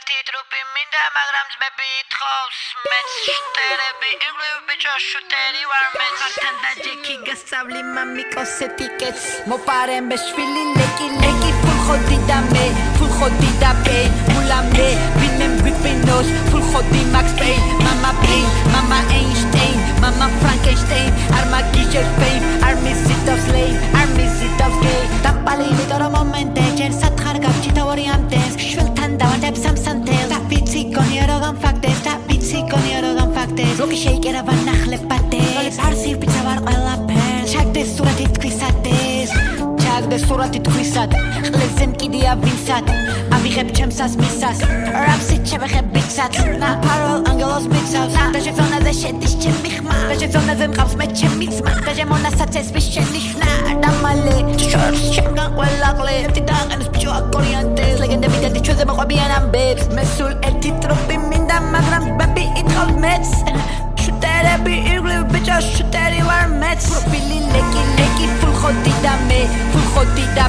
ერთი ტრუპი მინდა მაგრამ ძმები ითხოვს მეც შტერები იღლივ ბიჭო შუტერი ვარ მეც ხართან და ჯექი გასწავლი მამიკოს ეტიკეტს მოპარემ ბეშვილი ლეკი ლეკი ფულ ხოდი და მე ფულ ხოდი და პეინ მულა მე ვინმე მგვიყვინოს ფულ ხოდი მაქს პეინ მამა პეინ მამა ეინშტეინ მამა ფრანკენშტეინ არ მაგიჟერ ფეინ არ მიზიდავს ლეინ არ მიზიდავს გეი დამპალი იმიტომ რომ მომენტე ჯერ სათხარ გავჭითა ვარიანტეს შველთან დავანებ სამსანთელს და ვიცი გონია რომ ფაქტებს და ვიცი გონია რომ ფაქტებს როკი შეიკერა ვანახლებ პატეს არსივ პიცა ვარ ყველაფერს ჩაგდეს სურათი თქვისადეს ჩაგდეს სურათი თქვისად ყლესენ კიდია ვინსად ავიღებ ჩემსას მისას რაფსით შევეხებ ბიქსად ნაპაროლ ანგელოს მიცავს და შეწონაზე შედის ჩემი ხმა და შეწონაზე მყავს მე ჩემი ძმა და შემონასაც ეს ვის შენიშნა და მალე შორს შემგან ყველა ყლე ერთი დააყენოს ბიჭო აკორიანტეს ლეგენდები და ჩვენზე მოყვებიან ამბებს მე სულ ერთი ტროპი მინდა მაგრამ ბები ითხოვს მეც შტერები იღლივ ბიჭო შტერი ვარ მეც პროფილი ლეკი ლეკი ფულ ხოდი და მე ფულ ხოდი და